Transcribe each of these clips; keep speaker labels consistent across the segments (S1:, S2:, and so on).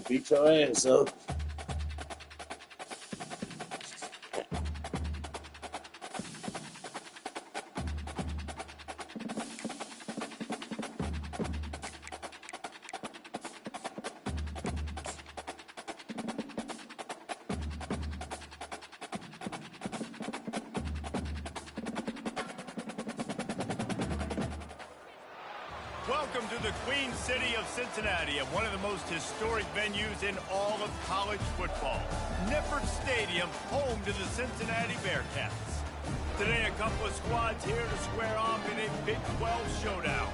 S1: Beat your ass up.
S2: Welcome to the Queen City of Cincinnati, and one of the most historic venues in all of college football. Nippert Stadium, home to the Cincinnati Bearcats. Today, a couple of squads here to square off in a Big 12 showdown.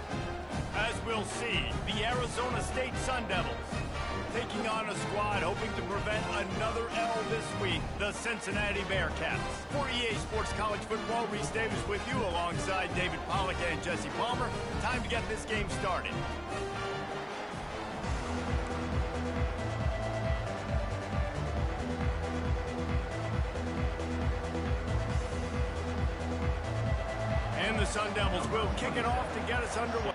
S2: As we'll see, the Arizona State Sun Devils taking on a squad hoping to prevent another L this week, the Cincinnati Bearcats. For EA Sports College Football, Reese Davis with you alongside David Pollack and Jesse Palmer. Time to get this game started. And the Sun Devils will kick it off to get us underway.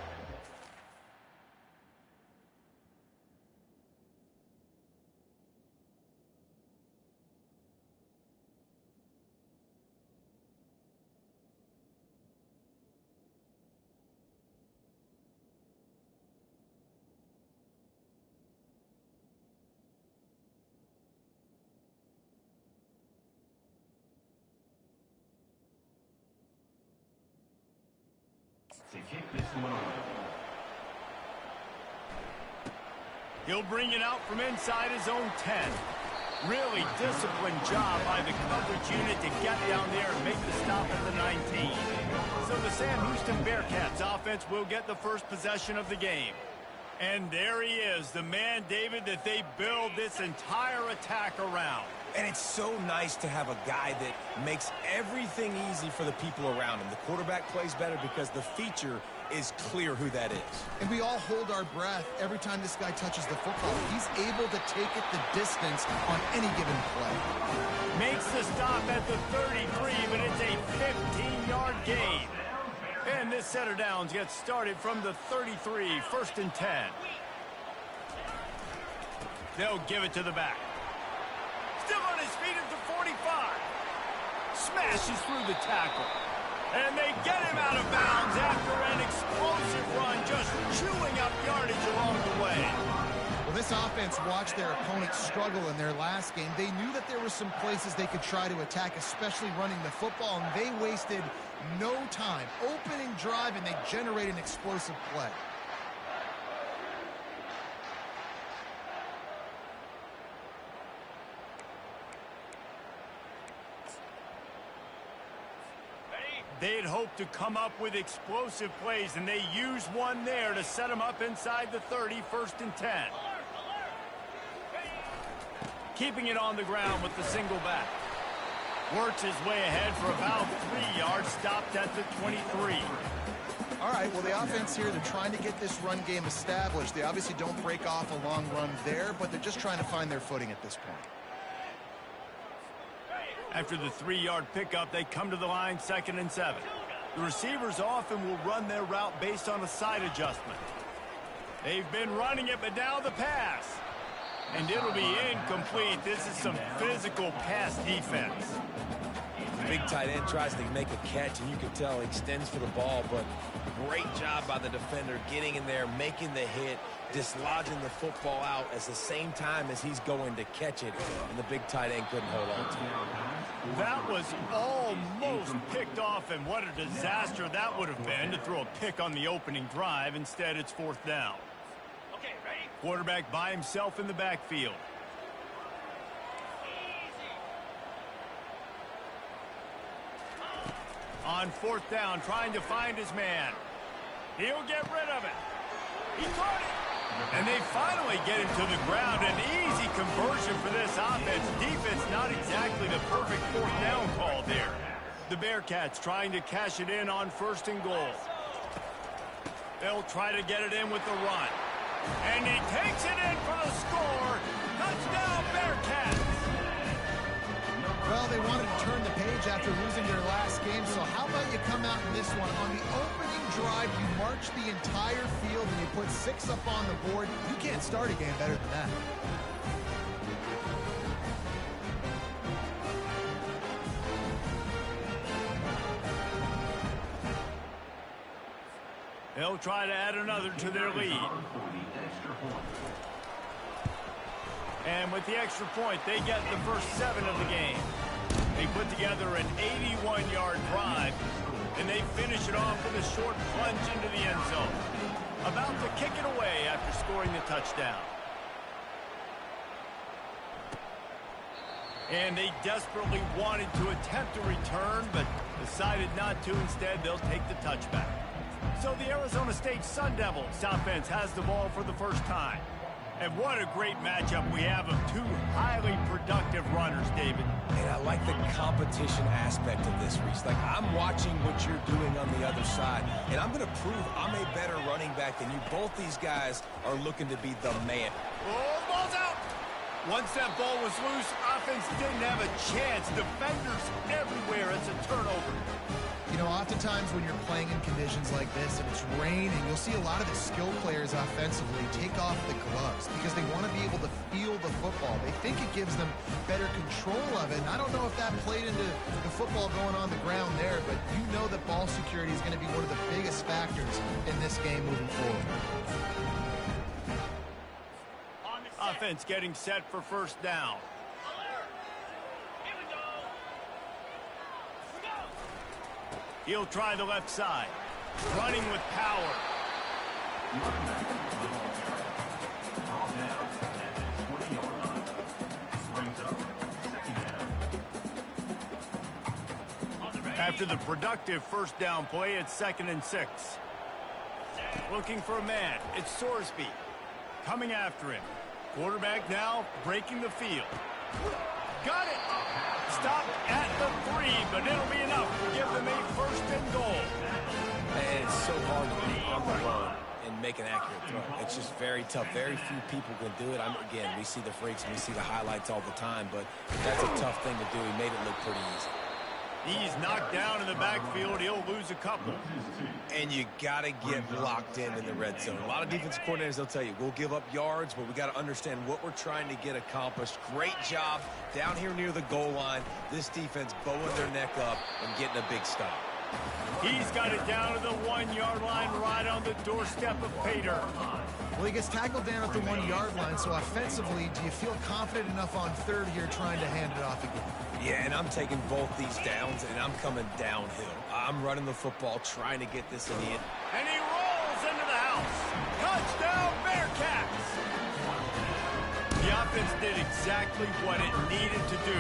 S2: He'll bring it out from inside his own 10. Really disciplined job by the coverage unit to get down there and make the stop at the 19. So the Sam Houston Bearcats offense will get the first possession of the game. And there he is, the man, David, that they build this entire attack around.
S3: And it's so nice to have a guy that makes everything easy for the people around him. The quarterback plays better because the feature is clear who that is.
S4: And we all hold our breath every time this guy touches the football. He's able to take it the distance on any given play.
S2: Makes the stop at the 33, but it's a 15-yard gain. And this set of downs gets started from the 33, 1st and 10. They'll give it to the back. Still on his feet at the 45. Smashes through the tackle. And they get him out of bounds after an explosive run, just chewing up yardage along the way.
S4: Well, this offense watched their opponents struggle in their last game. They knew that there were some places they could try to attack, especially running the football, and they wasted no time. Opening drive, and they generate an explosive play.
S2: They'd hoped to come up with explosive plays, and they used one there to set them up inside the 30, 1st and 10. Keeping it on the ground with the single back. Works his way ahead for about 3 yards, stopped at the 23.
S4: All right, well, the offense here, they're trying to get this run game established. They obviously don't break off a long run there, but they're just trying to find their footing at this point.
S2: After the 3-yard pickup, they come to the line, 2nd and 7. The receivers often will run their route based on a side adjustment. They've been running it, but now the pass. And it'll be incomplete. This is some physical pass defense.
S3: The big tight end tries to make a catch, and you can tell he extends for the ball, but great job by the defender getting in there, making the hit, dislodging the football out at the same time as he's going to catch it, and the big tight end couldn't hold on to it.
S2: That was almost picked off, and what a disaster that would have been to throw a pick on the opening drive. Instead, it's 4th down. Okay, ready? Quarterback by himself in the backfield. On 4th down, trying to find his man. He'll get rid of it. He caught it. And they finally get him to the ground. An easy conversion for this offense. Defense not exactly the perfect 4th down call there. The Bearcats trying to cash it in on 1st and goal. They'll try to get it in with the run. And he takes it in for the score. Touchdown, Bearcats.
S4: Well, they wanted to turn the page after losing their last game, so how about you come out in this one? On the opening drive, you march the entire field and you put 6 up on the board. You can't start a game better than that.
S2: They'll try to add another to their lead. And with the extra point, they get the first 7 of the game. They put together an 81-yard drive, and they finish it off with a short plunge into the end zone. About to kick it away after scoring the touchdown. And they desperately wanted to attempt a return, but decided not to. Instead, they'll take the touchback. So the Arizona State Sun Devils offense has the ball for the first time. And what a great matchup we have of 2 highly productive runners, David.
S3: And I like the competition aspect of this, Reese. Like, I'm watching what you're doing on the other side, and I'm going to prove I'm a better running back than you. Both these guys are looking to be the man.
S2: Oh, the ball's out. Once that ball was loose, offense didn't have a chance. Defenders everywhere. It's a turnover.
S4: You know, oftentimes when you're playing in conditions like this and it's raining, you'll see a lot of the skill players offensively take off the gloves because they want to be able to feel the football. They think it gives them better control of it. And I don't know if that played into the football going on the ground there, but you know that ball security is going to be one of the biggest factors in this game moving forward.
S2: Offense getting set for first down. He'll try the left side. Running with power. After the productive first down play, it's 2nd and 6. Looking for a man. It's Sorsby. Coming after him. Quarterback now breaking the field. Got it. Stop at the 3, but it'll be enough to give them a 1st and goal.
S3: And it's so hard to be on the run and make an accurate throw. It's just very tough. Very few people can do it. Again, we see the freaks and we see the highlights all the time, but that's a tough thing to do. He made it look pretty easy.
S2: He's knocked down in the backfield. He'll lose a couple.
S3: And you got to get locked in the red zone. A lot of defensive coordinators, they'll tell you, we'll give up yards, but we got to understand what we're trying to get accomplished. Great job down here near the goal line. This defense bowing their neck up and getting a big stop.
S2: He's got it down to the 1-yard line right on the doorstep of Pater.
S4: Well, he gets tackled down at the 1-yard line, so offensively, do you feel confident enough on 3rd here trying to hand it off again?
S3: Yeah, and I'm taking both these downs, and I'm coming downhill. I'm running the football, trying to get this in the end.
S2: And he rolls into the house. Touchdown, Bearcats! The offense did exactly what it needed to do,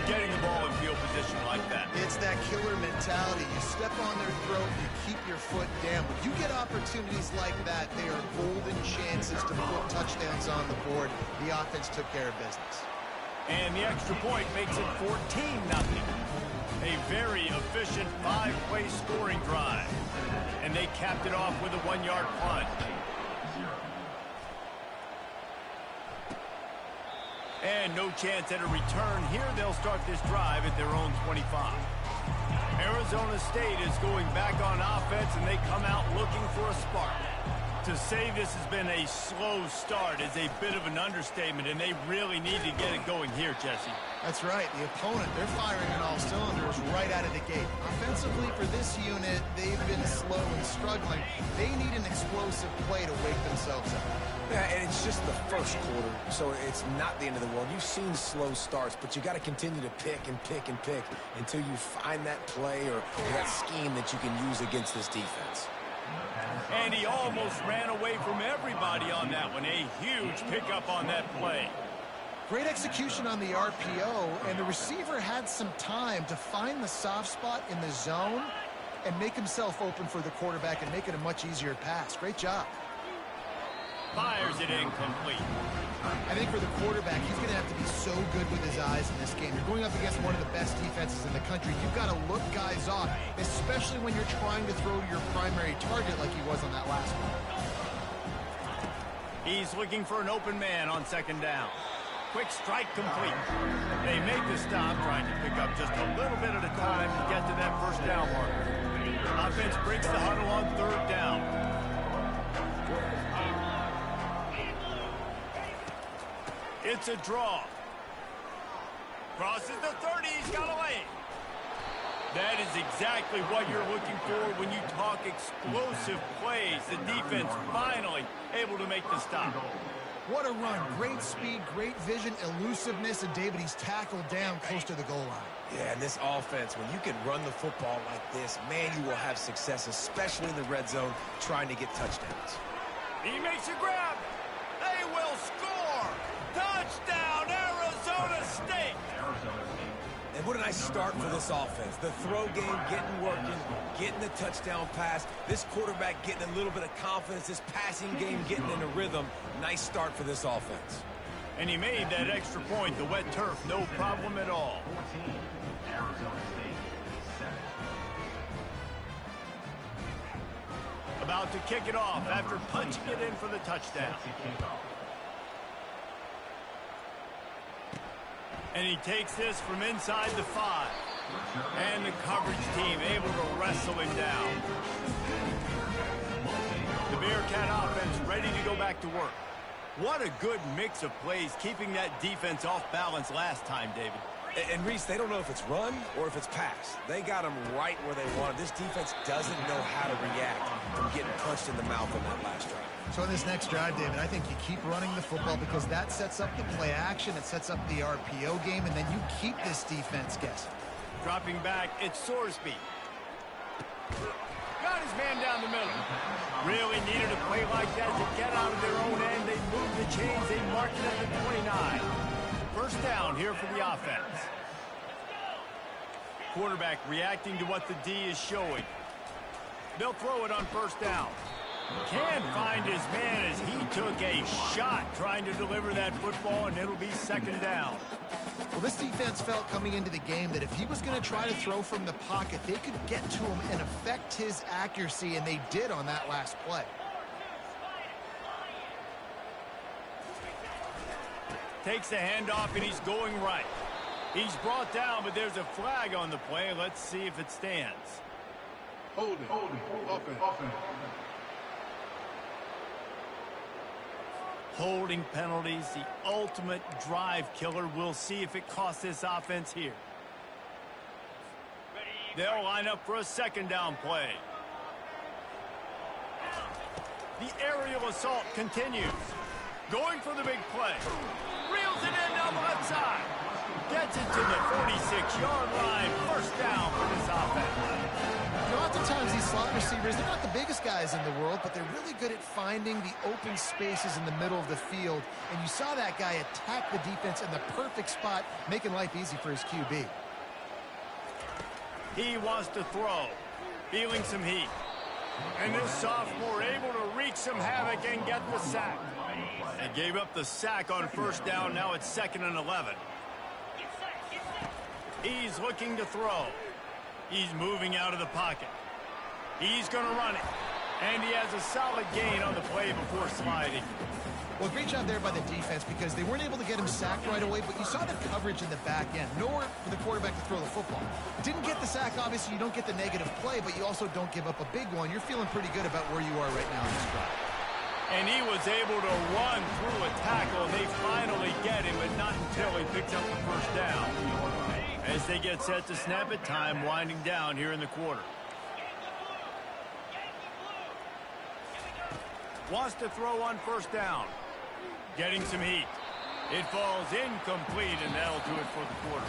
S2: getting the ball in field position like that.
S4: It's that killer mentality. You step on their throat, you keep your foot down. When you get opportunities like that, they are golden chances to put touchdowns on the board. The offense took care of business.
S2: And the extra point makes it 14-0. A very efficient 5-play scoring drive. And they capped it off with a 1-yard punt. And no chance at a return. Here they'll start this drive at their own 25. Arizona State is going back on offense, and they come out looking for a spark. To say this has been a slow start is a bit of an understatement, and they really need to get it going here, Jesse.
S4: That's right. The opponent, they're firing on all cylinders right out of the gate. Offensively for this unit, they've been slow and struggling. They need an explosive play to wake themselves up.
S3: Yeah, and it's just the first quarter, so it's not the end of the world. You've seen slow starts, but you got to continue to pick and pick and pick until you find that play or that scheme that you can use against this defense.
S2: And he almost ran away from everybody on that one. A huge pickup on that play.
S4: Great execution on the RPO, and the receiver had some time to find the soft spot in the zone and make himself open for the quarterback and make it a much easier pass. Great job.
S2: Fires it incomplete.
S4: I think for the quarterback, he's going to have to be so good with his eyes in this game. You're going up against one of the best defenses in the country. You've got to look guys off, especially when you're trying to throw to your primary target like he was on that last one.
S2: He's looking for an open man on 2nd down. quick strike complete. They make the stop, trying to pick up just a little bit at a time to get to that first down marker. Offense breaks the huddle on third down. It's a draw. Crosses the 30, he's got away. That is exactly what you're looking for when you talk explosive plays. The defense finally able to make the stop.
S4: What a run. Great speed, great vision, elusiveness, and David, he's tackled down close to the goal line.
S3: Yeah, and this offense, when you can run the football like this, man, you will have success, especially in the red zone, trying to get touchdowns.
S2: He makes a grab. They will score. Touchdown, Arizona State.
S3: And what a nice start for this offense. The throw game getting working, getting the touchdown pass. This quarterback getting a little bit of confidence. This passing game getting in a rhythm. Nice start for this offense.
S2: And he made that extra point, the wet turf, no problem at all. About to kick it off after punching it in for the touchdown. And he takes this from inside the 5. And the coverage team able to wrestle him down. The Bearcat offense ready to go back to work. What a good mix of plays, keeping that defense off balance last time, David.
S3: And Reese, they don't know if it's run or if it's pass. They got them right where they want. This defense doesn't know how to react from getting punched in the mouth on that last drive.
S4: So in this next drive, David, I think you keep running the football because that sets up the play action, it sets up the RPO game, and then you keep this defense guessing.
S2: Dropping back, it's Sorsby. Got his man down the middle. Really needed a play like that to get out of their own end. They moved the chains, they marked it at the 29. First down here for the offense. Quarterback reacting to what the D is showing. They'll throw it on first down. Can't find his man as he took a shot trying to deliver that football, and it'll be second down.
S4: Well, this defense felt coming into the game that if he was going to try to throw from the pocket, they could get to him and affect his accuracy, and they did on that last play.
S2: Takes the handoff, and he's going right. He's brought down, but there's a flag on the play. Let's see if it stands.
S1: Holding. Offense.
S2: Holding penalties, the ultimate drive killer. We'll see if it costs this offense here. They'll line up for a second down play. The aerial assault continues. Going for the big play. Reels it in down the left side. Gets it to the 46-yard line. First down for this offense.
S4: You know, oftentimes these slot receivers, they're not the biggest guys in the world, but they're really good at finding the open spaces in the middle of the field. And you saw that guy attack the defense in the perfect spot, making life easy for his QB.
S2: He wants to throw. Feeling some heat. And this sophomore able to wreak some havoc and get the sack. They gave up the sack on first down. Now it's 2nd and 11. He's looking to throw. He's moving out of the pocket. He's going to run it. And he has a solid gain on the play before sliding.
S4: Well, great job there by the defense because they weren't able to get him sacked right away, but you saw the coverage in the back end. Nowhere for the quarterback to throw the football. Didn't get the sack, obviously. You don't get the negative play, but you also don't give up a big one. You're feeling pretty good about where you are right now in this drive.
S2: And he was able to run through a tackle. They finally get him, but not until he picks up the first down. As they get set to snap it, time winding down here in the quarter. Wants to throw on first down. Getting some heat. It falls incomplete, and that'll do it for the quarter.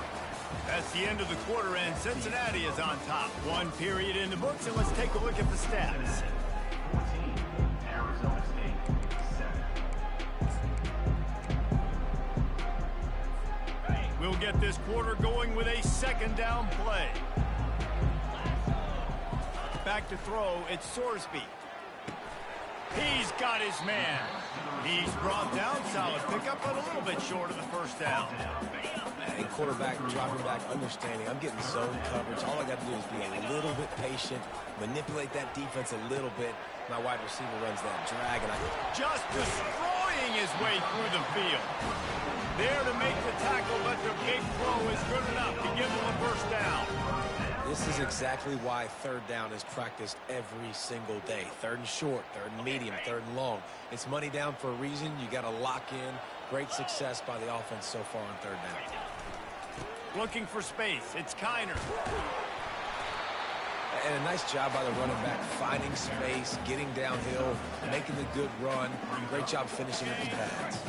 S2: That's the end of the quarter, and Cincinnati is on top. One period in the books, and let's take a look at the stats.
S5: 14, Arizona State, 7.
S2: We'll get this quarter going with a second down play. Back to throw, it's Sorsby. He's got his man. He's brought down, solid pickup, but a little bit short of the first down.
S3: And quarterback dropping back, understanding I'm getting zone coverage. All I got to do is be a little bit patient, manipulate that defense a little bit. My wide receiver runs that drag, and
S2: just destroying his way through the field. There to make the tackle, but the big throw is good enough to give them a first down.
S3: This is exactly why third down is practiced every single day. Third and short, third and medium, third and long. It's money down for a reason. You got to lock in. Great success by the offense so far on third down.
S2: Looking for space. It's Kiner.
S3: And a nice job by the running back, finding space, getting downhill, making the good run. Great job finishing with the pads.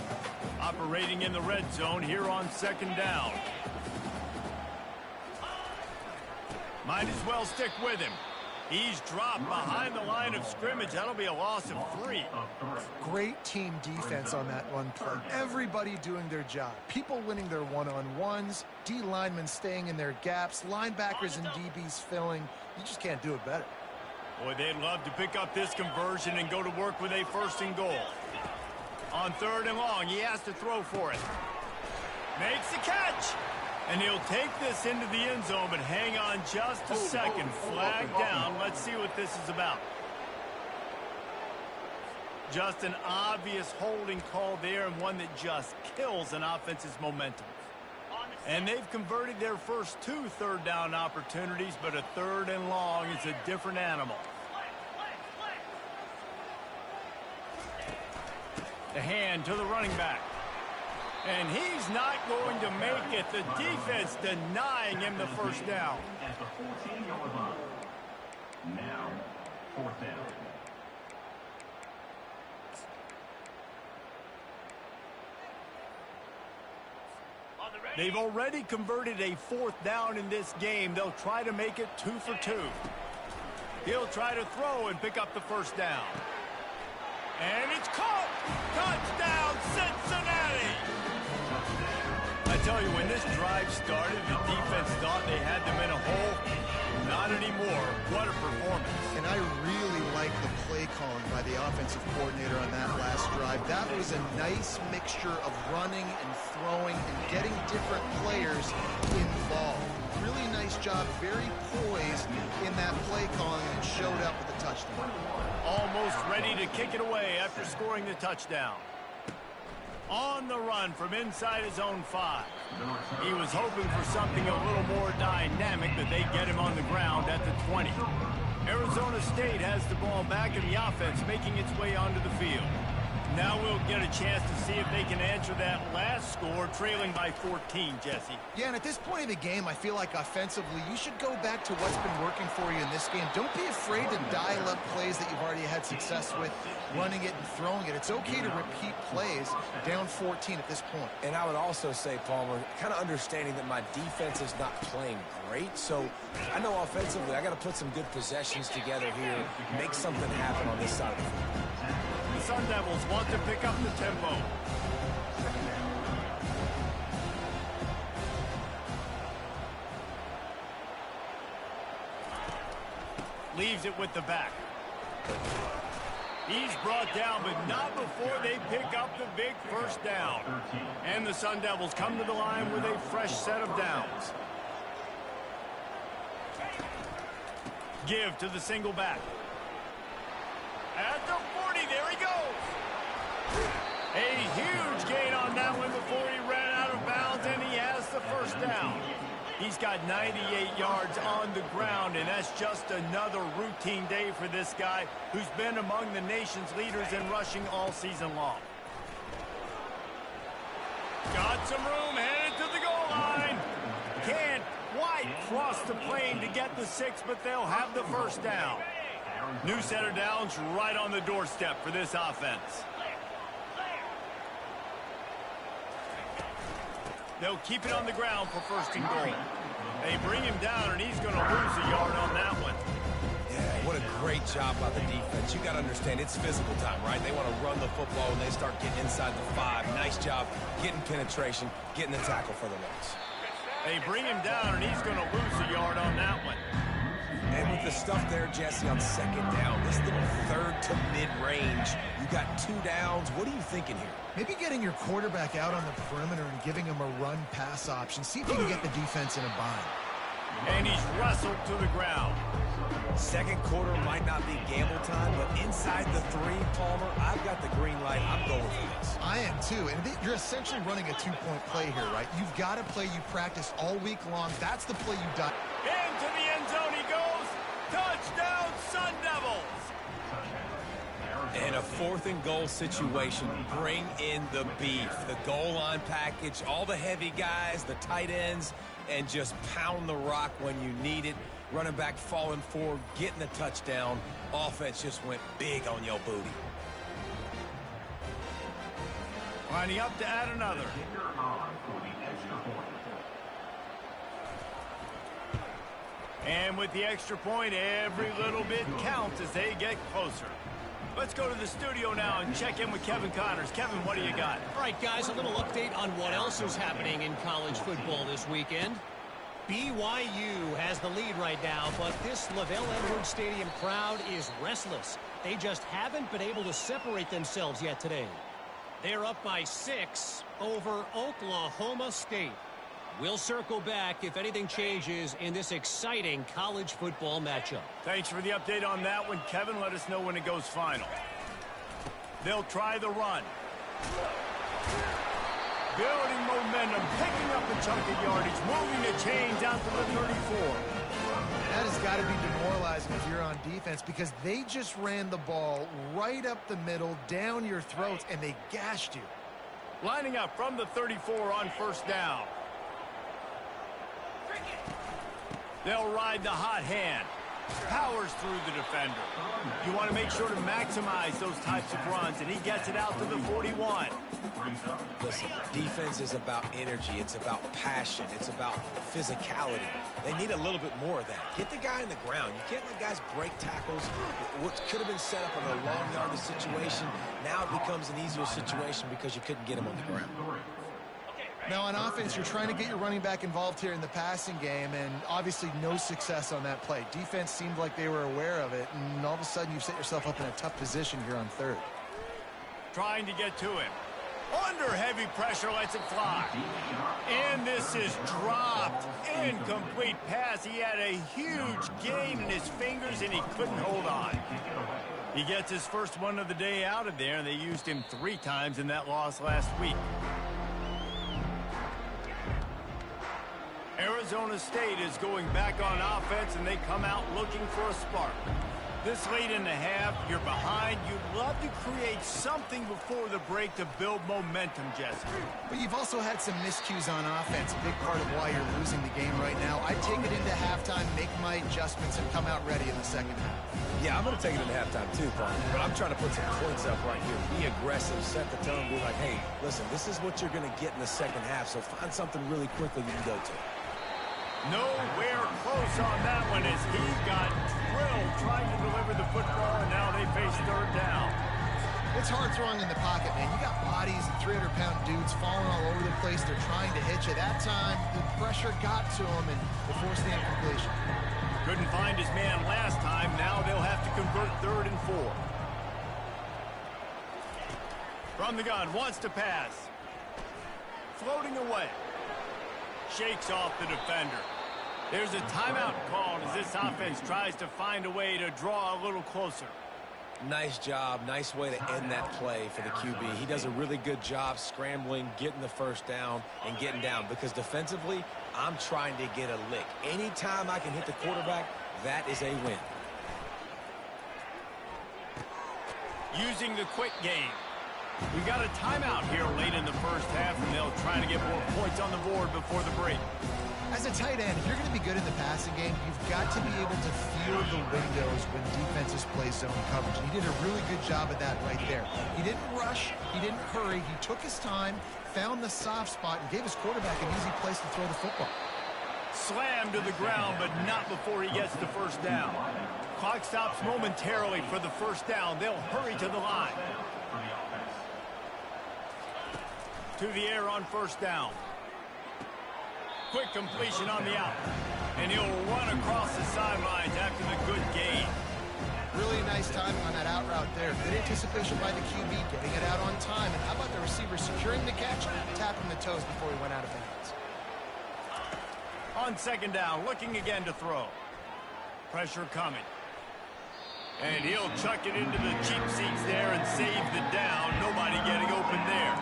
S2: Operating in the red zone here on second down. Might as well stick with him. He's dropped behind the line of scrimmage. That'll be a loss of 3.
S4: Great team defense on that run play. Everybody doing their job. People winning their one-on-ones, D linemen staying in their gaps, linebackers and DBs filling. You just can't do it better.
S2: Boy, they'd love to pick up this conversion and go to work with a first and goal. On third and long, he has to throw for it. Makes the catch. And he'll take this into the end zone, but hang on just a second. Flag down. Let's see what this is about. Just an obvious holding call there, and one that just kills an offense's momentum. And they've converted their first 2 third down opportunities, but a third and long is a different animal. The hand to the running back. And he's not going to make it. The defense denying him the first down.
S5: At the 14-yard line. Now, fourth down.
S2: They've already converted a 4th down in this game. They'll try to make it 2 for 2. He'll try to throw and pick up the first down. And it's caught. Touchdown, Cincinnati. I tell you, when this drive started, the defense thought they had them in a hole. Not anymore. What a performance.
S4: And I really like the play calling by the offensive coordinator on that last drive. That was a nice mixture of running and throwing and getting different players involved. Really nice job, very poised in that play calling, and it showed up with a touchdown.
S2: Almost ready to kick it away after scoring the touchdown. On the run from inside his own 5. He was hoping for something a little more dynamic, but they get him on the ground at the 20. Arizona State has the ball back in the offense, making its way onto the field. Now we'll get a chance to see if they can answer that last score, trailing by 14, Jesse.
S4: Yeah, and at this point of the game, I feel like offensively, you should go back to what's been working for you in this game. Don't be afraid to dial up plays that you've already had success with, running it and throwing it. It's okay to repeat plays down 14 at this point.
S3: And I would also say, Palmer, kind of understanding that my defense is not playing great, so I know offensively I got to put some good possessions together here, make something happen on this side of the field.
S2: The Sun Devils want to pick up the tempo. Leaves it with the back. He's brought down, but not before they pick up the big first down. And the Sun Devils come to the line with a fresh set of downs. Give to the single back. At the 40, there he goes. A huge gain on that one before he ran out of bounds, and he has the first down. He's got 98 yards on the ground, and that's just another routine day for this guy who's been among the nation's leaders in rushing all season long. Got some room, headed to the goal line. Can't quite cross the plane to get the 6, but they'll have the first down. New set of downs right on the doorstep for this offense. They'll keep it on the ground for first and goal. They bring him down, and he's going to lose a yard on that one.
S3: Yeah, what a great job by the defense. You got to understand, it's physical time, right? They want to run the football when they start getting inside the 5. Nice job getting penetration, getting the tackle for the loss.
S2: They bring him down, and he's going to lose a yard on that one.
S3: And with the stuff there, Jesse, on second down, this little third to mid-range, you got 2 downs. What are you thinking here?
S4: Maybe getting your quarterback out on the perimeter and giving him a run-pass option. See if you can get the defense in a bind.
S2: And he's wrestled to the ground.
S3: Second quarter might not be gamble time, but inside the 3, Palmer, I've got the green light. I'm going for this.
S4: I am too. And you're essentially running a two-point play here, right? You've got a play you practice all week long. That's the play you dive.
S2: Into the end zone he goes. Touchdown, Sun Devils.
S3: In a 4th and goal situation, bring in the beef. The goal line package, all the heavy guys, the tight ends, and just pound the rock when you need it. Running back falling forward, getting the touchdown. Offense just went big on your booty.
S2: Lining up to add another. And with the extra point, every little bit counts as they get closer. Let's go to the studio now and check in with Kevin Connors. Kevin, what do you got?
S6: All right, guys, a little update on what else is happening in college football this weekend. BYU has the lead right now, but this LaVell Edwards Stadium crowd is restless. They just haven't been able to separate themselves yet today. They're up by 6 over Oklahoma State. We'll circle back if anything changes in this exciting college football matchup.
S2: Thanks for the update on that one, Kevin. Let us know when it goes final. They'll try the run. Building momentum, picking up a chunk of yardage, moving the chains out to the 34.
S4: That has got to be demoralizing if you're on defense because they just ran the ball right up the middle, down your throats, and they gashed you.
S2: Lining up from the 34 on 1st down. They'll ride the hot hand. Powers through the defender. You want to make sure to maximize those types of runs, and he gets it out to the 41.
S3: Listen, defense is about energy. It's about passion. It's about physicality. They need a little bit more of that. Get the guy in the ground. You can't let guys break tackles. What could have been set up in a long yardage situation, now it becomes an easier situation because you couldn't get him on the ground.
S4: Now, on offense, you're trying to get your running back involved here in the passing game, and obviously no success on that play. Defense seemed like they were aware of it, and all of a sudden you've set yourself up in a tough position here on 3rd.
S2: Trying to get to him. Under heavy pressure, lets it fly. And this is dropped. Incomplete pass. He had a huge gain in his fingers, and he couldn't hold on. He gets his first one of the day out of there, and they used him 3 times in that loss last week. Arizona State is going back on offense, and they come out looking for a spark. This late in the half, you're behind. You'd love to create something before the break to build momentum, Jesse.
S4: But you've also had some miscues on offense, a big part of why you're losing the game right now. I'd take it into halftime, make my adjustments, and come out ready in the 2nd half.
S3: Yeah, I'm going to take it into halftime too, Paul. But I'm trying to put some points up right here. Be aggressive, set the tone, be like, hey, listen, this is what you're going to get in the 2nd half, so find something really quickly you can go to.
S2: Nowhere close on that one as he got drilled trying to deliver the football, and now they face 3rd down.
S4: It's hard throwing in the pocket, man. You got bodies and 300-pound dudes falling all over the place. They're trying to hit you. That time, the pressure got to him, and they forced the incompletion.
S2: Couldn't find his man last time. Now they'll have to convert 3rd and 4. From the gun, wants to pass. Floating away. Shakes off the defender. There's a timeout called as this offense tries to find a way to draw a little closer.
S3: Nice job. Nice way to end that play for the QB. He does a really good job scrambling, getting the 1st down, and getting down. Because defensively, I'm trying to get a lick. Anytime I can hit the quarterback, that is a win.
S2: Using the quick game. We got a timeout here late in the 1st half, and they'll try to get more points on the board before the break.
S4: As a tight end, if you're going to be good in the passing game, you've got to be able to feel the windows when defenses play zone coverage. And he did a really good job of that right there. He didn't rush. He didn't hurry. He took his time, found the soft spot, and gave his quarterback an easy place to throw the football.
S2: Slammed to the ground, but not before he gets the 1st down. Clock stops momentarily for the 1st down. They'll hurry to the line. To the air on 1st down. Quick completion on the out. And he'll run across the sidelines after the good gain.
S4: Really nice timing on that out route there. Good anticipation by the QB, getting it out on time. And how about the receiver securing the catch, tapping the toes before he went out of bounds.
S2: On 2nd down, looking again to throw. Pressure coming. And he'll chuck it into the cheap seats there and save the down. Nobody getting open there.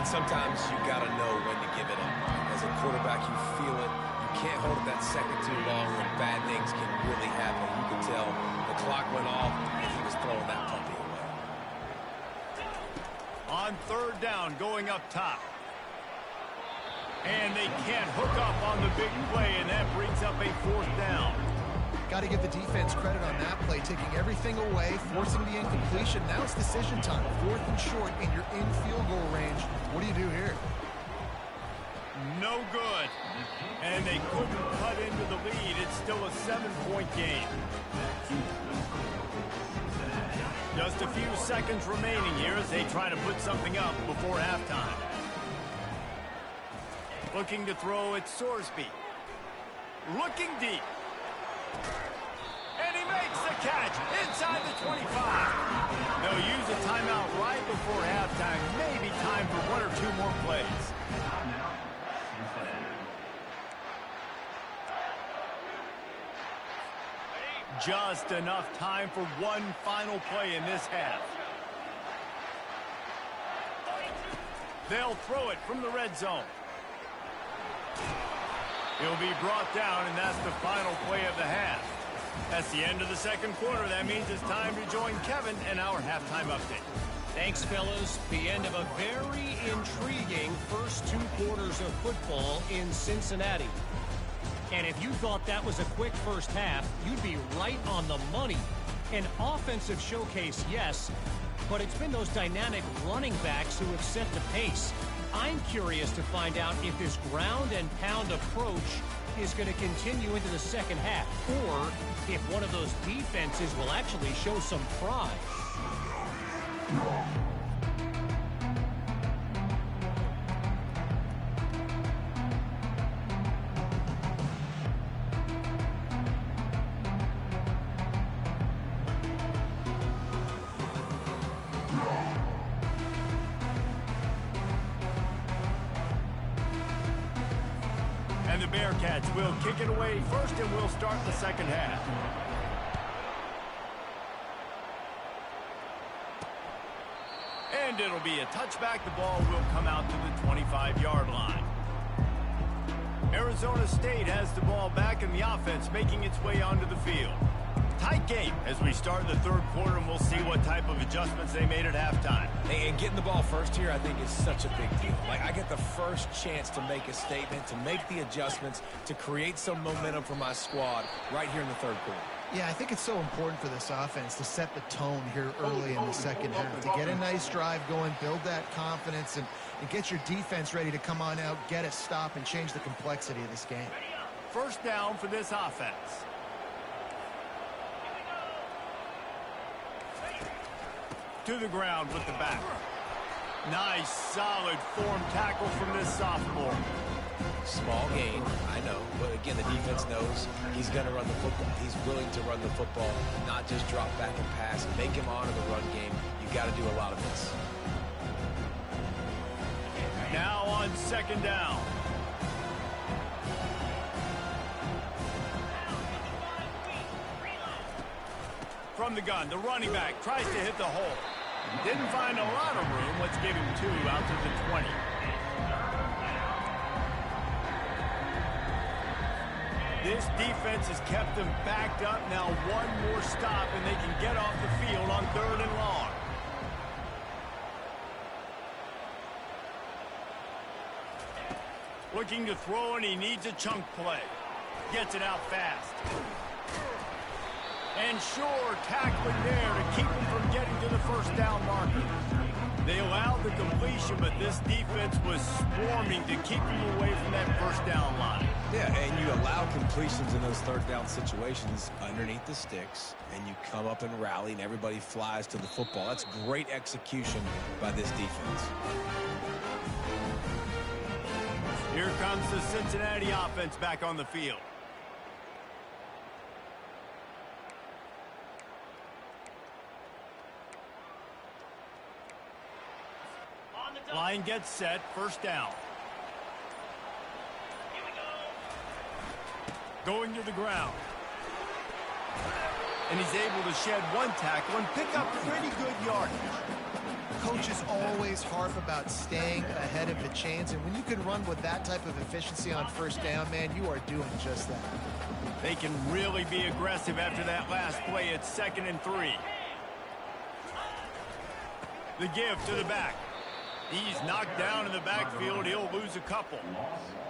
S3: sometimes you got to know when to give it up. As a quarterback, you feel it. You can't hold it that second too long when bad things can really happen. You can tell the clock went off and he was throwing that puppy away.
S2: On third down, going up top. And they can't hook up on the big play, and that brings up a fourth down.
S4: Got to give the defense credit on that play, taking everything away, forcing the incompletion. Now it's decision time. 4th and short, and you're in field goal range. What do you do here?
S2: No good. And they couldn't cut into the lead. It's still a 7-point game. Just a few seconds remaining here as they try to put something up before halftime. Looking to throw at Sorsby. Looking deep. And he makes the catch inside the 25. They'll use a timeout right before halftime. Maybe time for 1 or 2 more plays. Just enough time for one final play in this half. They'll throw it from the red zone. He'll be brought down, and that's the final play of the half. That's the end of the second quarter. That means it's time to join Kevin in our halftime update.
S6: Thanks, fellas. The end of a very intriguing first 2 quarters of football in Cincinnati. And if you thought that was a quick first half, you'd be right on the money. An offensive showcase, yes, but it's been those dynamic running backs who have set the pace. I'm curious to find out if this ground and pound approach is going to continue into the second half, or if one of those defenses will actually show some pride.
S2: And the Bearcats will kick it away first, and we'll start the second half. And it'll be a touchback. The ball will come out to the 25-yard line. Arizona State has the ball back, and the offense making its way onto the field. Tight game as we start the third quarter, and we'll see what type of adjustments they made at halftime.
S3: And getting the ball first here, I think, is such a big deal. Like, I get the first chance to make a statement, to make the adjustments, to create some momentum for my squad right here in the third quarter.
S4: Yeah, I think it's so important for this offense to set the tone here early in the second half, to get a nice drive going, build that confidence, and get your defense ready to come on out, get a stop, and change the complexity of this game.
S2: First down for this offense. To the ground with the back. Nice, solid form tackle from this sophomore.
S3: Small gain, I know, but again, the defense knows he's going to run the football. He's willing to run the football, not just drop back and pass, make him honor the run game. You got to do a lot of this.
S2: Now on second down. From the gun, the running back tries to hit the hole. Didn't find a lot of room. Let's give him 2 out to the 20. This defense has kept them backed up. Now one more stop, and they can get off the field on 3rd and long. Looking to throw, and he needs a chunk play. Gets it out fast. And sure, tackling there to keep him from getting to the first down marker. They allowed the completion, but this defense was swarming to keep him away from that first down line.
S3: Yeah, and you allow completions in those third down situations underneath the sticks, and you come up and rally, and everybody flies to the football. That's great execution by this defense.
S2: Here comes the Cincinnati offense back on the field. Line gets set, first down. Going to the ground. And he's able to shed one tackle and pick up pretty good yardage.
S4: Coaches always harp about staying ahead of the chains, and when you can run with that type of efficiency on first down, man, you are doing just that.
S2: They can really be aggressive after that last play. It's 2nd and 3. The give to the back. He's knocked down in the backfield. He'll lose a couple.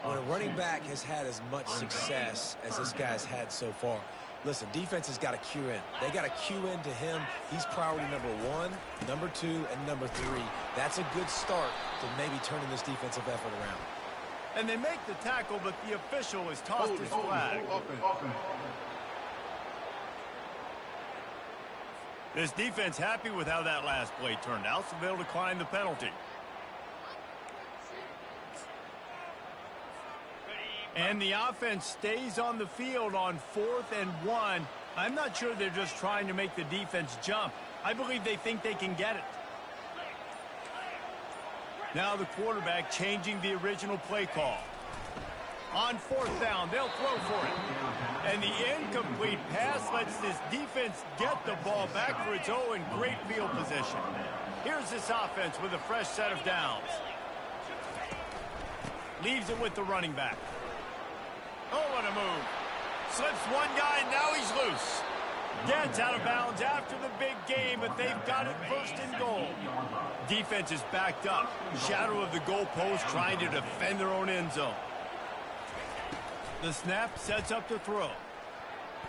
S3: When a running back has had as much success as this guy's had so far, listen, defense has got to cue in. They got to cue in to him. He's priority number 1, number 2, and number 3. That's a good start to maybe turning this defensive effort around.
S2: And they make the tackle, but the official has tossed his flag. This defense happy with how that last play turned out, so they'll decline the penalty. And the offense stays on the field on 4th and 1. I'm not sure they're just trying to make the defense jump. I believe they think they can get it. Now the quarterback changing the original play call. On 4th down, they'll throw for it. And the incomplete pass lets this defense get the ball back for its own great field position. Here's this offense with a fresh set of downs. Leaves it with the running back. Oh, what a move. Slips one guy, and now he's loose. Gets out of bounds after the big game, but they've got it 1st and goal. Defense is backed up. Shadow of the goalpost trying to defend their own end zone. The snap sets up the throw.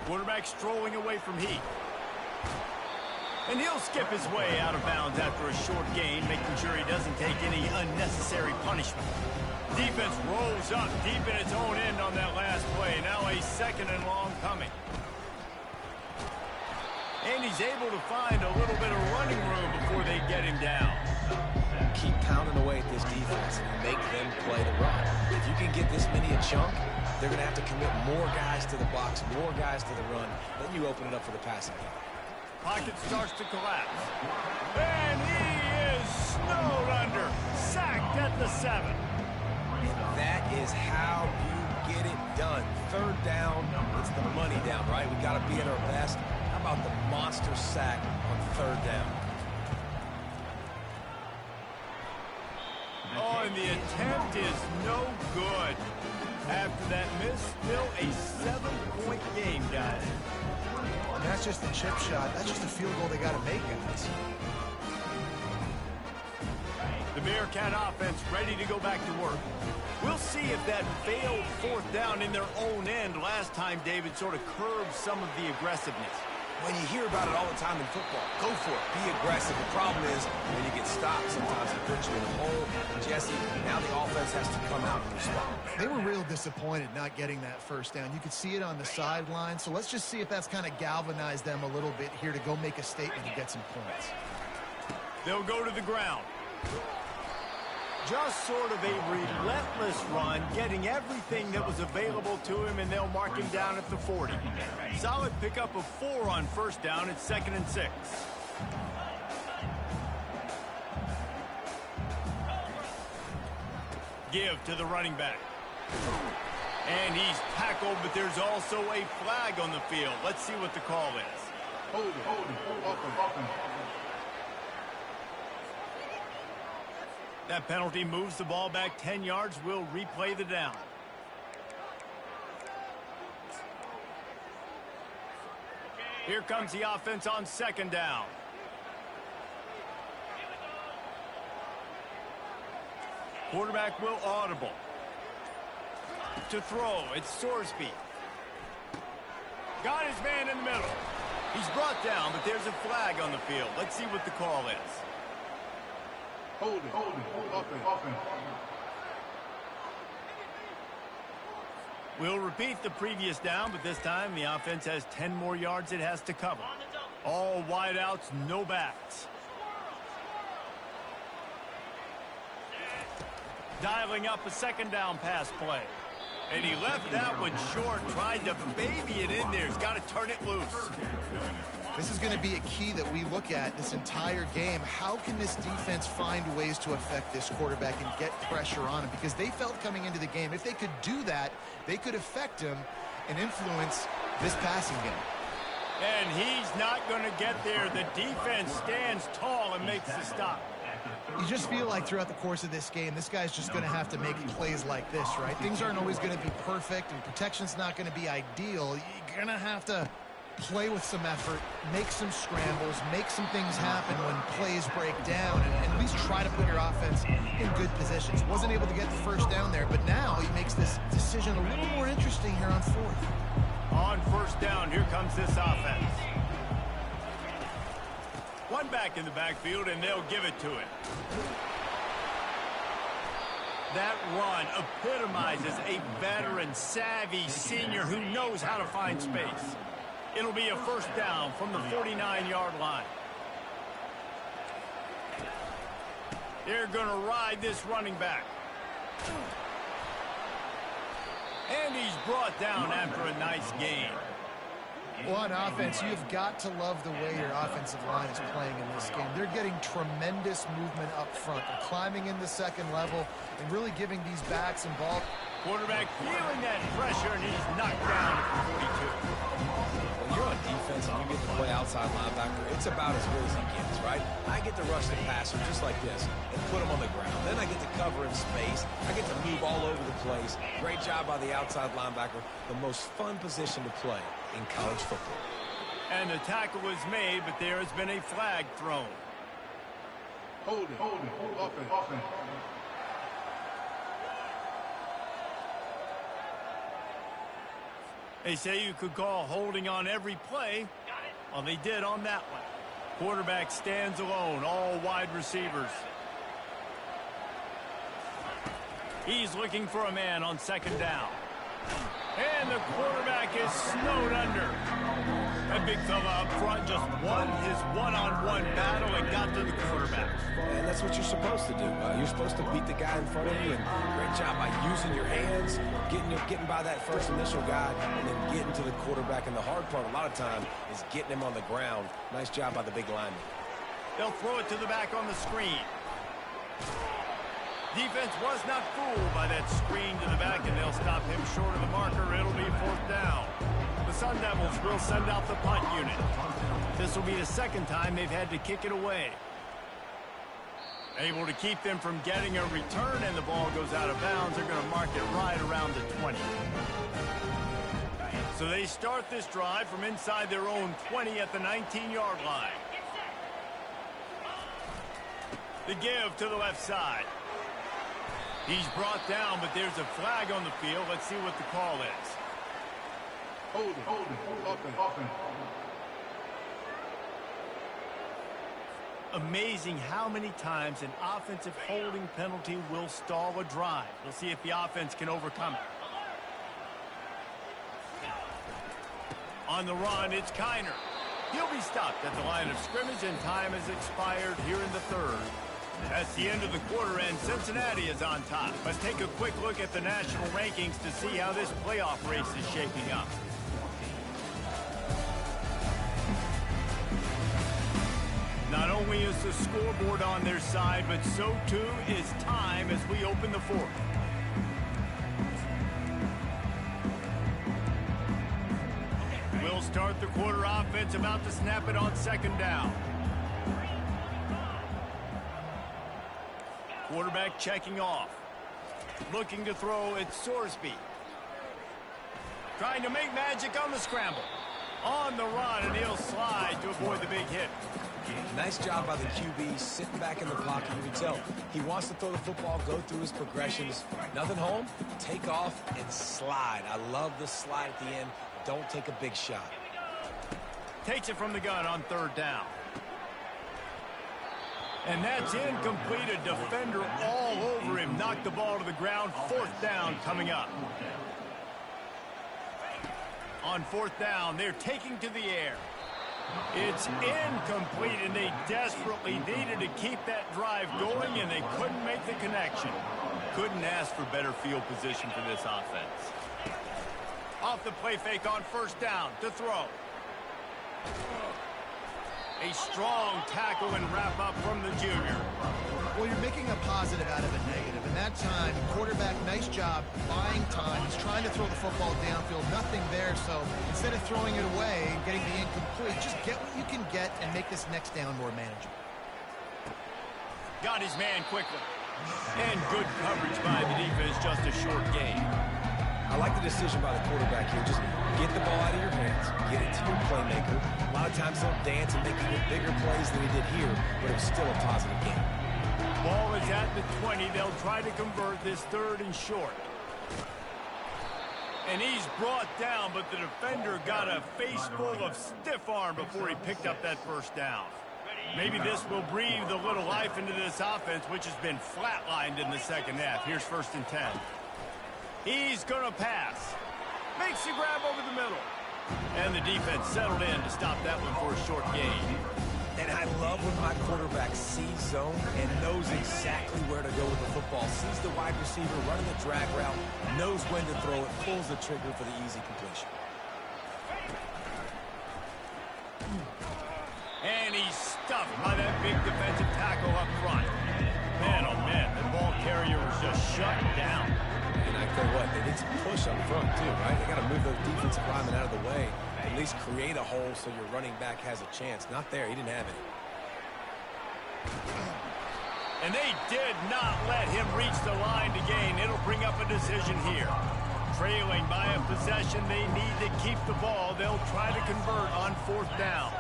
S2: Quarterback strolling away from Heat. And he'll skip his way out of bounds after a short gain, making sure he doesn't take any unnecessary punishment. Defense rolls up deep in its own end on that last play. Now a 2nd and long coming. And he's able to find a little bit of running room before they get him down.
S3: Keep pounding away at this defense and make them play the run. If you can get this many a chunk, they're going to have to commit more guys to the box, more guys to the run. Then you open it up for the passing game.
S2: Pocket starts to collapse. And he is snowed under. Sacked at the 7.
S3: And that is how you get it done. 3rd down, it's the money down, right? We got to be at our best. How about the monster sack on 3rd down?
S2: Oh, and the attempt is no good. After that miss, still a 7-point game, guys.
S4: And that's just a chip shot. That's just a field goal they got to make, guys.
S2: The Bearcat offense ready to go back to work. We'll see if that failed 4th down in their own end last time, David, sort of curbed some of the aggressiveness.
S3: When you hear about it all the time in football, go for it. Be aggressive. The problem is when you get stopped, sometimes it puts you in a hole. Jesse, now the offense has to come out and respond.
S4: They were real disappointed not getting that 1st down. You could see it on the sideline. So let's just see if that's kind of galvanized them a little bit here to go make a statement and get some points.
S2: They'll go to the ground. Just sort of a relentless run, getting everything that was available to him, and they'll mark him down at the 40. Solid pickup of 4 on 1st down. It's 2nd and 6. Give to the running back. And he's tackled, but there's also a flag on the field. Let's see what the call is.
S1: Hold it.
S2: That penalty moves the ball back 10 yards. We'll replay the down. Here comes the offense on 2nd down. Quarterback will audible. To throw, it's Sorsby. Got his man in the middle. He's brought down, but there's a flag on the field. Let's see what the call is.
S1: Hold it. Offense.
S2: We'll repeat the previous down, but this time the offense has 10 more yards it has to cover. All wideouts, no backs. Dialing up a 2nd down pass play. And he left that one short, tried to baby it in there. He's got to turn it loose.
S4: This is going to be a key that we look at this entire game. How can this defense find ways to affect this quarterback and get pressure on him? Because they felt coming into the game, if they could do that, they could affect him and influence this passing game.
S2: And he's not going to get there. The defense stands tall and makes the stop.
S4: You just feel like throughout the course of this game, this guy's just going to have to make plays like this, right? Things aren't always going to be perfect, and protection's not going to be ideal. You're going to have to play with some effort, make some scrambles, make some things happen when plays break down, and at least try to put your offense in good positions. Wasn't able to get the first down there, but now he makes this decision a little more interesting here on fourth.
S2: On first down, here comes this offense. One back in the backfield, and they'll give it to him. That run epitomizes a veteran, savvy senior who knows how to find space. It'll be a first down from the 49-yard line. They're going to ride this running back. And he's brought down after a nice gain.
S4: Well, on offense, you've got to love the way your offensive line is playing in this game. They're getting tremendous movement up front. They're climbing in the second level and really giving these backs and ball.
S2: Quarterback feeling that pressure, and he's knocked down at the 42.
S3: When you're on defense and you get to play outside linebacker, it's about as good as he gets, right? I get to rush the passer just like this and put him on the ground. Then I get to cover in space. I get to move all over the place. Great job by the outside linebacker. The most fun position to play in college football.
S2: And the tackle was made, but there has been a flag thrown.
S1: Hold it. Offense.
S2: They say you could call holding on every play. Well, they did on that one. Quarterback stands alone, all wide receivers. He's looking for a man on second down. And the quarterback is snowed under. That big fella up front just won his one-on-one battle and got to the quarterback.
S3: And that's what you're supposed to do. You're supposed to beat the guy in front of you, and great job by using your hands, getting by that first initial guy, and then getting to the quarterback. And the hard part a lot of time is getting him on the ground. Nice job by the big lineman.
S2: They'll throw it to the back on the screen. Defense was not fooled by that screen to the back, and they'll stop him short of the marker. It'll be fourth down. The Sun Devils will send out the punt unit. This will be the second time they've had to kick it away. Able to keep them from getting a return, and the ball goes out of bounds. They're going to mark it right around the 20. So they start this drive from inside their own 20 at the 19-yard line. The give to the left side. He's brought down, but there's a flag on the field. Let's see what the call is.
S1: Hold it. Offense.
S2: Amazing how many times an offensive holding penalty will stall a drive. We'll see if the offense can overcome it. On the run, it's Kiner. He'll be stopped at the line of scrimmage, and time has expired here in the third. That's the end of the quarter, and Cincinnati is on top. Let's take a quick look at the national rankings to see how this playoff race is shaping up. Not only is the scoreboard on their side, but so too is time as we open the fourth. We'll start the quarter offense, about to snap it on second down. Quarterback checking off. Looking to throw, it's Sorsby. Trying to make magic on the scramble. On the run, and he'll slide to avoid the big hit.
S3: Nice job by the QB, sitting back in the pocket. You can tell he wants to throw the football, go through his progressions. Nothing home, take off and slide. I love the slide at the end. Don't take a big shot.
S2: Takes it from the gun on third down. And that's incomplete. A defender all over him. Knocked the ball to the ground. Fourth down coming up. On fourth down, they're taking to the air. It's incomplete, and they desperately needed to keep that drive going, and they couldn't make the connection. Couldn't ask for better field position for this offense. Off the play fake on first down to throw. A strong tackle and wrap up from the junior.
S4: Well, you're making a positive out of a negative. And that time, quarterback, nice job buying time. He's trying to throw the football downfield. Nothing there. So instead of throwing it away and getting the incomplete, just get what you can get and make this next down more manageable.
S2: Got his man quickly. And good coverage by the defense, just a short gain.
S3: I like the decision by the quarterback here. Just get the ball out of your hands, get it to your playmaker. A lot of times he'll dance and make even bigger plays than he did here, but it was still a positive game.
S2: Ball is at the 20. They'll try to convert this 3rd and short. And he's brought down, but the defender got a face full of stiff arm before he picked up that first down. Maybe this will breathe a little life into this offense, which has been flatlined in the second half. Here's 1st and 10. He's going to pass. Makes the grab over the middle. And the defense settled in to stop that one for a short gain.
S3: And I love when my quarterback sees zone and knows exactly where to go with the football. Sees the wide receiver running the drag route, knows when to throw it, pulls the trigger for the easy completion.
S2: And he's stuffed by that big defensive tackle up front. Man, oh man, the ball carrier was just shut down.
S3: And I tell you what, they need some push up front too, right? They got to move those defensive linemen out of the way. At least create a hole so your running back has a chance. Not there. He didn't have it.
S2: And they did not let him reach the line to gain. It'll bring up a decision here. Trailing by a possession, they need to keep the ball. They'll try to convert on 4th down.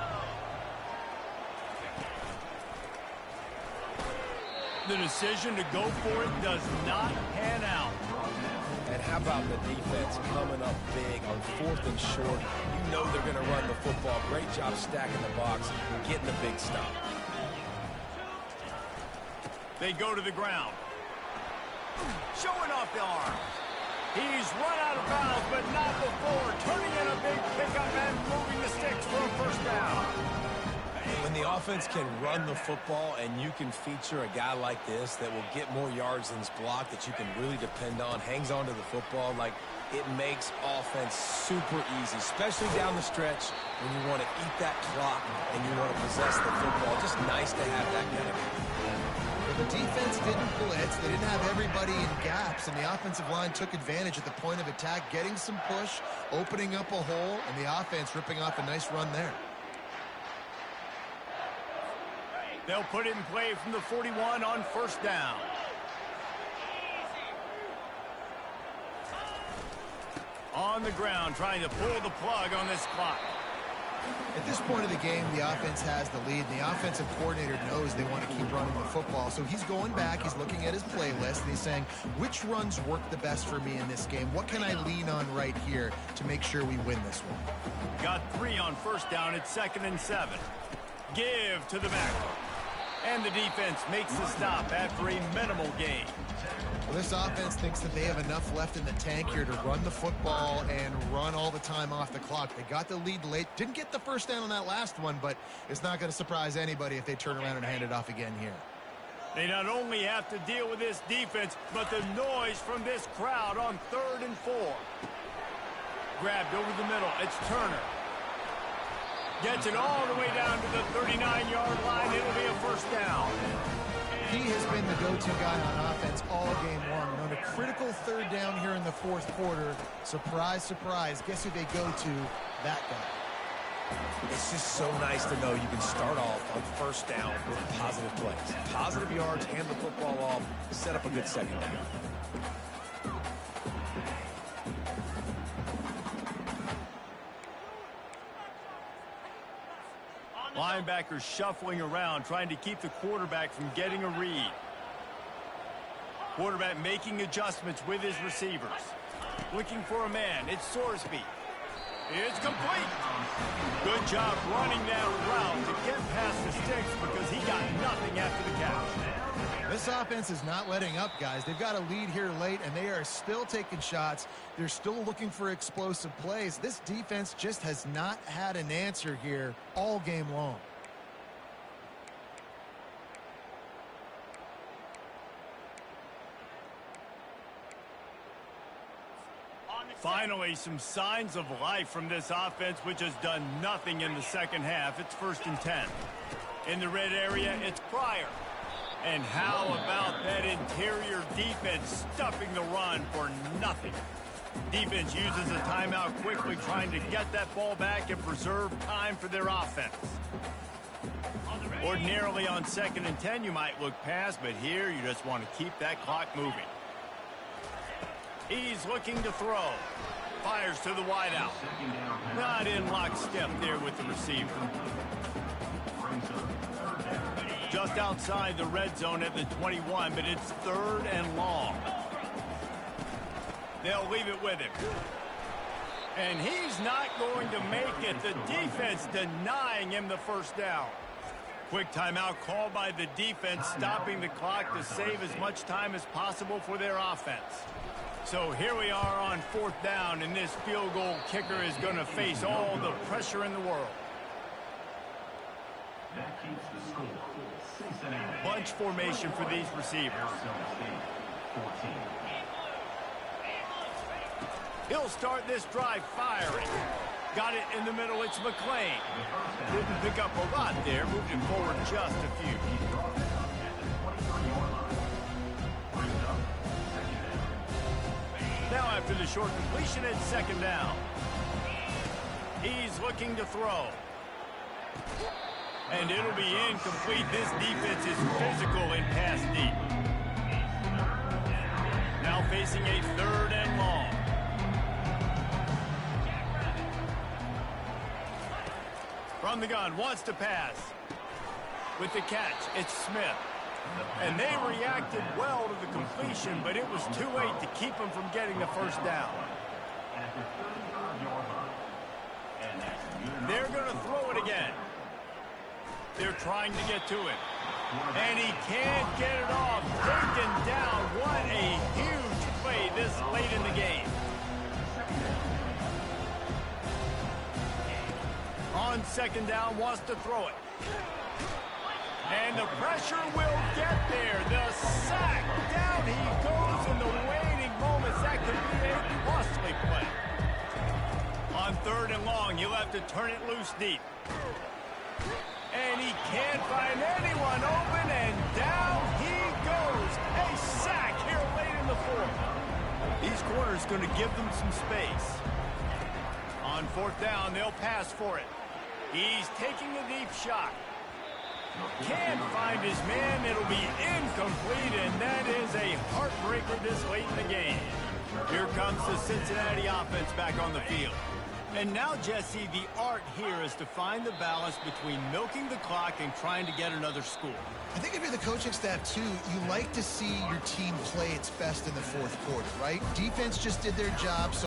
S2: The decision to go for it does not pan out.
S3: And how about the defense coming up big on 4th and short? You know they're going to run the football. Great job stacking the box and getting the big stop.
S2: They go to the ground. Showing off the arm. He's run out of bounds, but not before. Turning in a big pickup and moving the sticks for a 1st down.
S3: When the offense can run the football and you can feature a guy like this that will get more yards than his block that you can really depend on, hangs on to the football, like it makes offense super easy, especially down the stretch when you want to eat that clock and you want to possess the football. Just nice to have that kind of guy.
S4: The defense didn't blitz. They didn't have everybody in gaps, and the offensive line took advantage at the point of attack, getting some push, opening up a hole, and the offense ripping off a nice run there.
S2: They'll put it in play from the 41 on 1st down. On the ground, trying to pull the plug on this clock.
S4: At this point of the game, the offense has the lead. The offensive coordinator knows they want to keep running the football. So he's going back, he's looking at his playlist, and he's saying, which runs work the best for me in this game? What can I lean on right here to make sure we win this one?
S2: Got 3 on 1st down. It's 2nd and 7. Give to the back. And the defense makes the stop after a minimal gain.
S4: Well, this offense thinks that they have enough left in the tank here to run the football and run all the time off the clock. They got the lead late. Didn't get the 1st down on that last one, but it's not going to surprise anybody if they turn around and hand it off again here.
S2: They not only have to deal with this defense, but the noise from this crowd on 3rd and 4. Grabbed over the middle. It's Turner. Gets it all the way down to the 39-yard line. It'll be a 1st down.
S4: He has been the go-to guy on offense all game long. And on a critical 3rd down here in the 4th quarter, surprise, surprise, guess who they go to? That guy.
S3: It's just so nice to know you can start off on 1st down with positive plays. Positive yards, hand the football off, set up a good 2nd down.
S2: Linebackers shuffling around, trying to keep the quarterback from getting a read. Quarterback making adjustments with his receivers. Looking for a man. It's Sorsby. It's complete. Good job running that route to get past the sticks because he got nothing after the catch.
S4: This offense is not letting up, guys. They've got a lead here late, and they are still taking shots. They're still looking for explosive plays. This defense just has not had an answer here all game long.
S7: On the
S2: Finally, some signs of life from this offense, which has done nothing in the second half. It's 1st and 10. In the red area, it's Pryor. And how about that interior defense stuffing the run for nothing? Defense uses a timeout quickly, trying to get that ball back and preserve time for their offense. Ordinarily on 2nd and 10, you might look past, but here you just want to keep that clock moving. He's looking to throw. Fires to the wideout. Not in lockstep there with the receiver. Just outside the red zone at the 21, but it's 3rd and long. They'll leave it with him. And he's not going to make it. The defense denying him the 1st down. Quick timeout called by the defense, stopping the clock to save as much time as possible for their offense. So here we are on 4th down, and this field goal kicker is going to face all the pressure in the world.
S5: That keeps the score. Cincinnati.
S2: Bunch formation for these receivers.
S5: 14.
S2: He'll start this drive firing. Got it in the middle. It's McClain. Didn't pick up a lot there. Moved him forward just a few. Now after the short completion, it's 2nd down. He's looking to throw. And it'll be incomplete. This defense is physical in pass deep. Now facing a 3rd and long. From the gun, wants to pass. With the catch, it's Smith. And they reacted well to the completion, but it was too late to keep them from getting the 1st down. They're going to throw it again. They're trying to get to it. And he can't get it off. Taken down. What a huge play this late in the game. On 2nd down, wants to throw it. And the pressure will get there. The sack. Down he goes in the waiting moments. That could be a costly play. On 3rd and long, you'll have to turn it loose deep. And he can't find anyone open, and down he goes. A sack here late in the 4th. These corners going to give them some space. On 4th down, they'll pass for it. He's taking a deep shot. Can't find his man. It'll be incomplete, and that is a heartbreaker this late in the game. Here comes the Cincinnati offense back on the field. And now, Jesse, the art here is to find the balance between milking the clock and trying to get another score.
S4: I think if you're the coaching staff, too, you like to see your team play its best in the 4th quarter, right? Defense just did their job, so